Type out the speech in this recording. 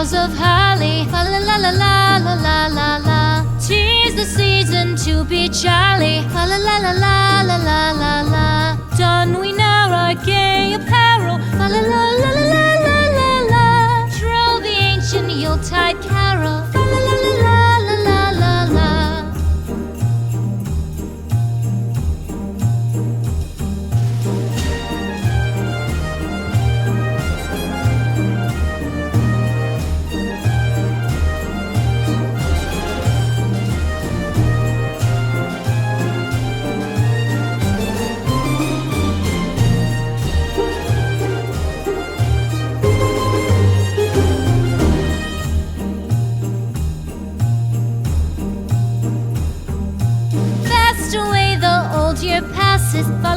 boughs of holly. La la la la la la la la la. 'Tis the season to be jolly. La la la la la la la la la. Don we now our gay apparel. La la la la la la la la la. Troll the ancient Yuletide carol. La la la la la la la la. Fast away the old year passes by.